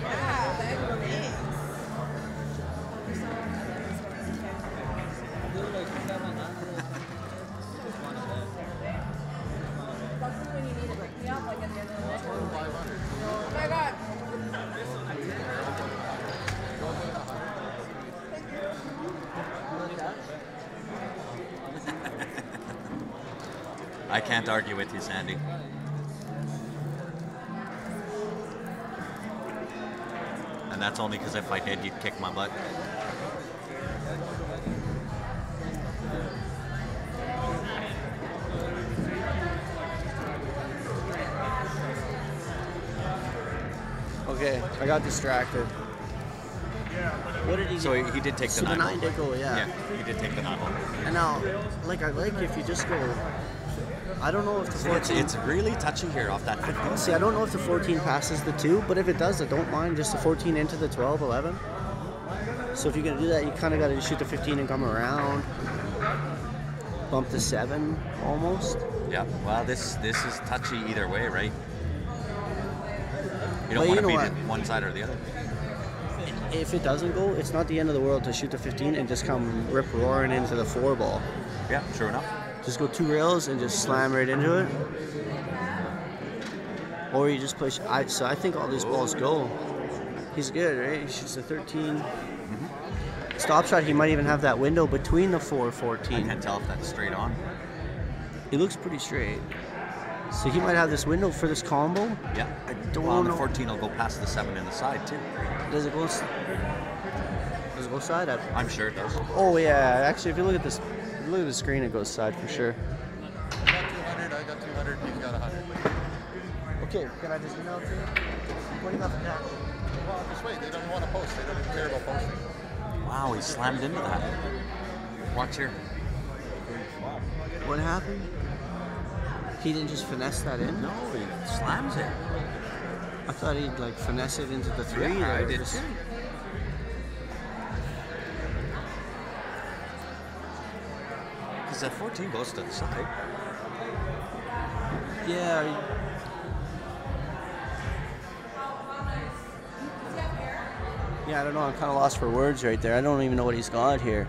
Yeah, that remains. That's when you need to break me up, like at the end of the night. Oh my god. I can't argue with you, Sandy. And that's only because if I did, you'd kick my butt. Okay, I got distracted. What did he So get? he did take the So the 9 9 did go, yeah. Yeah, he did take the 9 hole. And now, like, I like if you just go. I don't know if the See, 14. it's really touchy here off that 15. See, I don't know if the 14 passes the 2, but if it does, I don't mind just the 14 into the 12, 11. So if you're going to do that, you kind of got to shoot the 15 and come around. Bump the 7, almost. Yeah, well, this is touchy either way, right? You don't But want you to know beat what? it one side or the other. If it doesn't go, it's not the end of the world to shoot the 15 and just come rip roaring into the 4 ball. Yeah, true enough. Just go 2 rails and just slam right into it. Or you just play. So I think all these balls go. He's good, right? He shoots a 13. Stop shot, he might even have that window between the 4 I 14. can't tell if that's straight on. He looks pretty straight. So he might have this window for this combo. Yeah. I don't Well, the know. 14 will go past the 7 in the side, too. Does it go side? I'm sure it does. Oh yeah, actually if you look at this, look at the screen, it goes side for sure. I got 200, I got 200, he's got 100. Okay, can I just email it to you? What do you got for that? Well, just wait, they don't even want to post. They don't even care about posting. Wow, he slammed into that. Watch here. What happened? He didn't just finesse that in? No, he slams it. I thought he'd like finesse it into the 3. Yeah, I or did just- too. Because that 14 goes to the side. Yeah. Yeah, I don't know. I'm kind of lost for words right there. I don't even know what he's got here.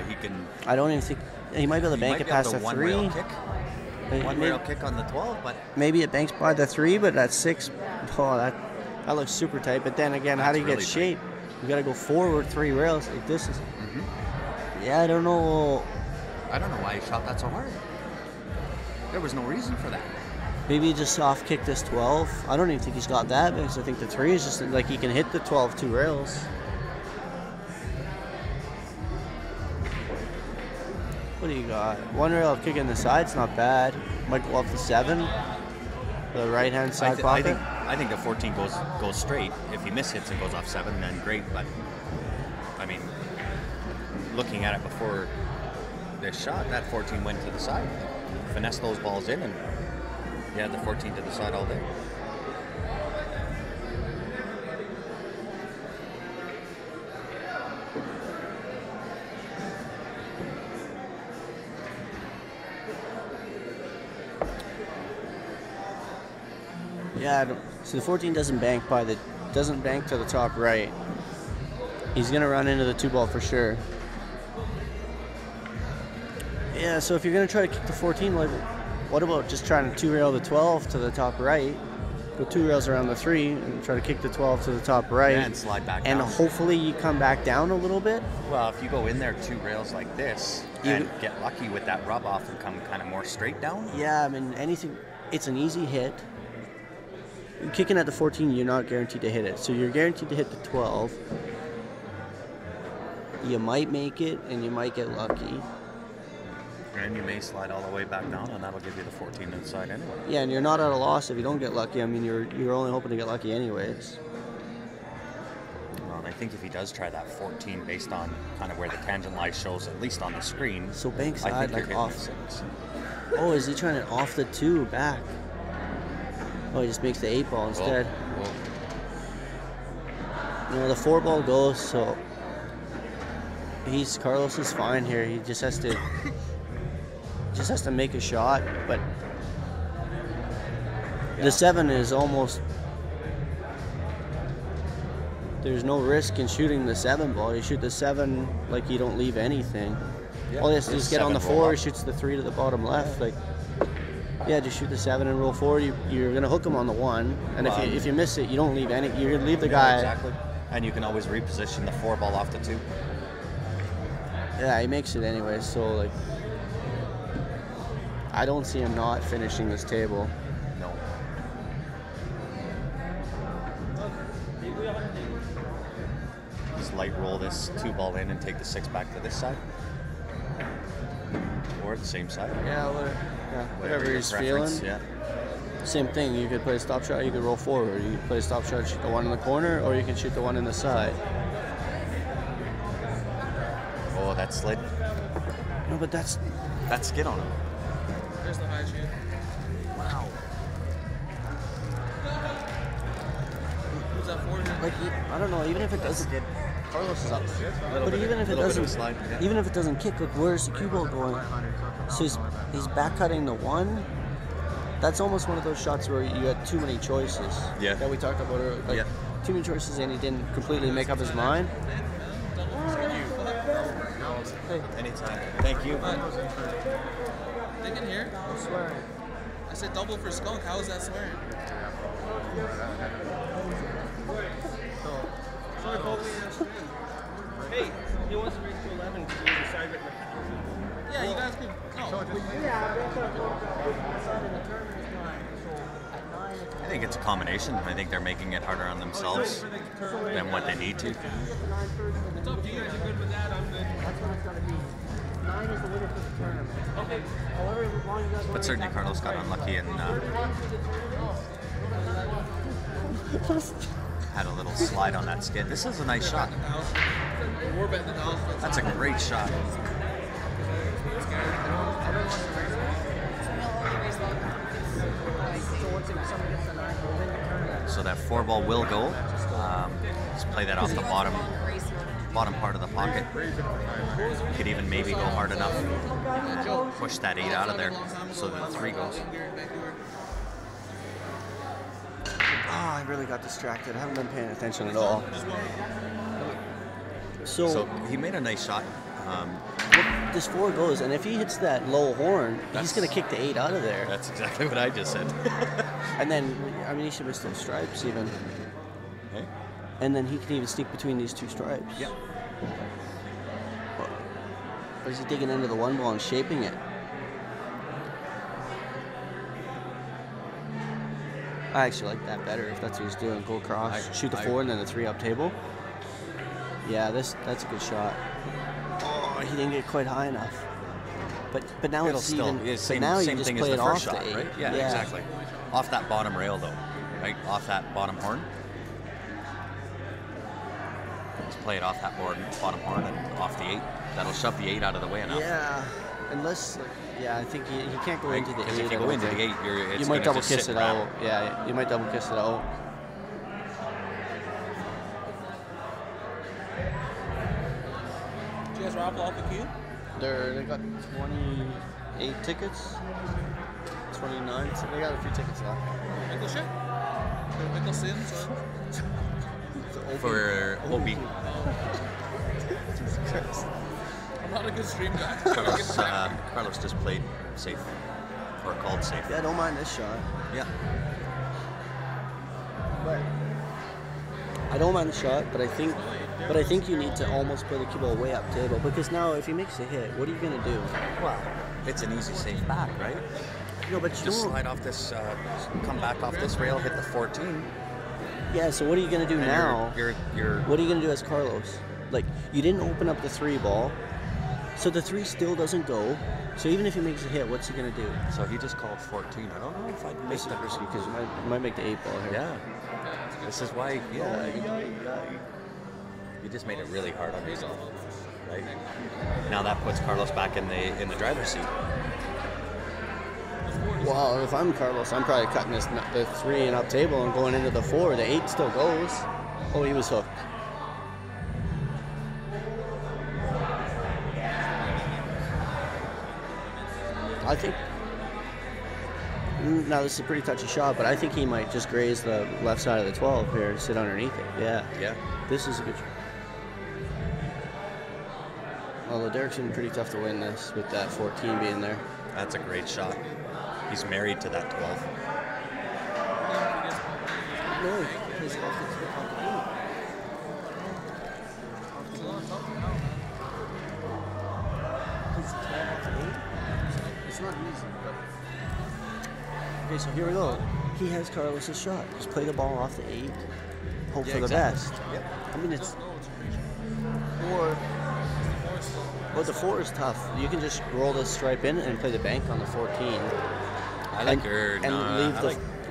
He can. I don't even think he might be able to bank might it be able past to the one 3. rail kick. One Maybe- rail kick on the 12, but Maybe it banks by the 3, but at 6, oh, that looks super tight. But then again, how That's do you get really tight. shape? You got to go forward 3 rails. Like this is. Mm-hmm. Yeah, I don't know. I don't know why he shot that so hard. There was no reason for that. Maybe he just soft kicked this 12. I don't even think he's got that because I think the 3 is just like he can hit the 12 2 rails. What do you got? 1 rail kick in the side's not bad. Might go off the 7. The right hand side pocket. I think the 14 goes straight. If he mishits and goes off 7, then great. But I mean, looking at it before this shot, that 14 went to the side. Finesse those balls in, and he had the 14 to the side all day. Yeah, so the 14 doesn't bank to the top right. He's gonna run into the 2 ball for sure. Yeah, so if you're gonna try to kick the 14, like, what about just trying to 2 rail the 12 to the top right? go 2 rails around the 3 and try to kick the 12 to the top right. Yeah, and slide back and down. hopefully you come back down a little bit. Well, if you go in there 2 rails like this and get lucky with that rub off and come kind of more straight down. Yeah, I mean, anything, it's an easy hit. Kicking at the 14, you're not guaranteed to hit it. So you're guaranteed to hit the 12. You might make it, and you might get lucky. And you may slide all the way back down, and that'll give you the 14 inside anyway. Yeah, and you're not at a loss if you don't get lucky. I mean, you're only hoping to get lucky anyways. Well, and I think if he does try that 14 based on kind of where the tangent line shows, at least on the screen. So bank I side, think like you're off. hitting the 6. Oh, is he trying it off the 2 back? Oh, he just makes the 8 ball instead. Well, You know, the 4 ball goes, so Carlos is fine here. He just has to make a shot, but the 7 is almost, there's no risk in shooting the 7 ball. You shoot the 7 like you don't leave anything. Yeah. All he has to do is get on the 7 roll 4, up. he shoots the 3 to the bottom left. Like, yeah, just shoot the 7 and roll 4. You're gonna hook him on the 1, and if you miss it, you don't leave any. You're gonna leave the guy. Exactly. And you can always reposition the 4 ball off the 2. Yeah, he makes it anyway. So like, I don't see him not finishing this table. No. Just light roll this 2 ball in and take the 6 back to this side. Or the same side. Yeah, whatever your he's preference, feeling. Yeah. Same thing. You could play a stop shot. You could roll forward. You could play a stop shot, shoot the 1 in the corner, or you can shoot the 1 in the side. Oh, that slid. No, but that's Skid on him. There's the high shoot. Wow. Who's that for? like, I don't know. Even if it doesn't, Carlos is up. but even if it doesn't, slide. Yeah. even if it doesn't kick, like, where's the cue ball going? So he's back cutting the 1. That's almost one of those shots where you had too many choices. Yeah. That we talked about earlier. Like, Yeah. too many choices, and he didn't completely make up his mind. Hey. Anytime. Thank you. They can hear. I said double for skunk. How is that swearing? Hey, he wants to raise to 11 because he decided. Yeah, you guys can. No. I think it's a combination. I think they're making it harder on themselves than what they need to. It's up to you. Guys are good with that. I'm good. That's what it's going to be. 9 is the winner for the tournament. Okay. However, as long as you guys But certainly Carlos got unlucky and had a little slide on that skid. This is a nice shot. We're betting the house. That's a great shot. So that 4 ball will go. Just play that off the bottom part of the pocket. You could even maybe go hard enough, push that 8 out of there, so that the 3 goes. Oh, I really got distracted. I haven't been paying attention at all. So he made a nice shot. This 4 goes, and if he hits that low horn, he's going to kick the 8 out of there. That's exactly what I just said. And then, I mean, he should miss those stripes even. Hey? And then he can even sneak between these 2 stripes. Yeah. Or is he digging into the 1 ball and shaping it? I actually like that better if that's what he's doing. Go across, shoot the 4, and then the 3 up table. Yeah, that's a good shot. Oh, he didn't get quite high enough. But now It'll it's still even. same, But now same you just thing as play the it first off shot, the 8. right? Yeah, exactly. Off that bottom rail though, right? Off that bottom horn. Just play it off that bottom horn and off the 8. That'll shove the 8 out of the way enough. Yeah, unless, I think he can't go Right, into the 8. because if you go into the 8, it's you might gonna double just kiss sit it and out. Yeah, you might double kiss it out. Did you guys raffle off the queue? They got 28 tickets, 29. So they got a few tickets left. Pickle shit? Pickle sins? For OB. I'm not a good stream guy. Carlos just played safe, or called safe. Yeah, don't mind this shot. Yeah. I don't mind the shot, but I think you need to almost play the cue ball way up table, because now if he makes a hit, what are you gonna do? Well, it's an easy safe back, right? No, but Just slide off this, come back off this rail, hit the 14. Yeah, so what are you gonna do and now? You're What are you gonna do as Carlos? Like, you didn't open up the 3 ball, so the 3 still doesn't go. So even if he makes a hit, what's he gonna do? So he just called 14. I don't know if I'd make This is that risky risky. because you might make the 8 ball here. Yeah. This is why, you just made it really hard on yourself, right? Now that puts Carlos back in the driver's seat. Well, if I'm Carlos, I'm probably cutting the 3 and up table and going into the 4. The 8 still goes. Oh, he was hooked. I think. Now this is a pretty touchy shot, but I think he might just graze the left side of the 12 here and sit underneath it. Yeah. Yeah. This is a good shot. Although Derek's been pretty tough to win this with that 14 being there. That's a great shot. He's married to that 12. No, he's off the 8. He's 12 off the 8. It's not easy. Okay, so here we go. He has Carlos's shot. Just play the ball off the 8. Hope for the best. Yep. I mean, it's. But the 4 is tough. You can just roll the stripe in and play the bank on the 14. I like her.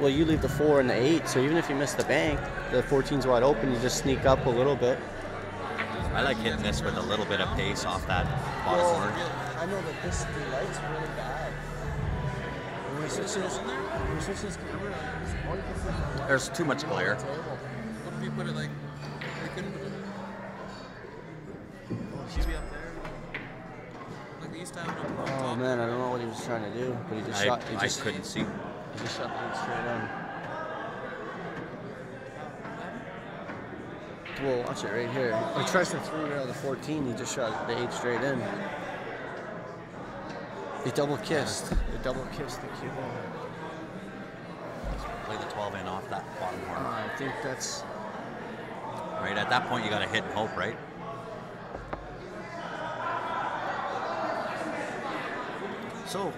Well, you leave the 4 and the 8, so even if you miss the bank, the 14's wide open, you just sneak up a little bit. I like hitting this with a little bit of pace off that bottom corner. I know that the light's really bad. When we switch this camera, all you can see is the light. There's too much glare. What if you put it like, we couldn't put it? She'd be up there. Like they used to have it up Oh top. man, I don't know what he was trying to do, but he just shot. He I just couldn't see. He just shot the 8 straight on. Well, watch it right here. He tries to 3 rail the 14. He just shot the 8 straight in. He double kissed. He double kissed the cue ball. Play the 12 in off that bottom corner. I think that's. Right at that point, you got to hit and hope, right? So,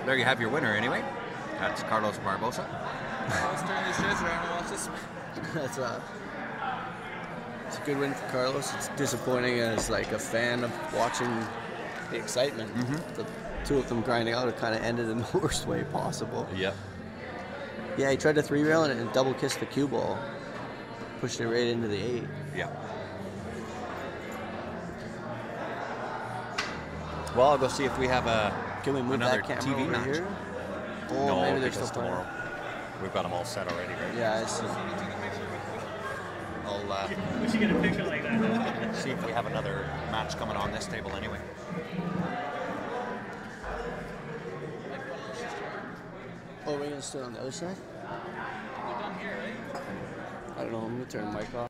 there you have your winner anyway. That's Carlos Barbosa. Let's turn these shirts around and watch this. That's it's a good win for Carlos. It's disappointing as like a fan of watching the excitement. The 2 of them grinding out, it kind of ended in the worst way possible. Yep. Yeah, he tried to 3 rail and double kissed the cue ball, pushed it right into the 8. Yeah. Well, I'll go see if we have Can we move another that camera TV over match. here? Oh, No, maybe they're because still playing. tomorrow. We've got them all set already, right? Yeah, I see. I'll We should get a picture like that. see if we have another match coming on this table anyway. Oh, we're gonna stay on the other side? I don't know. I'm gonna turn the mic off.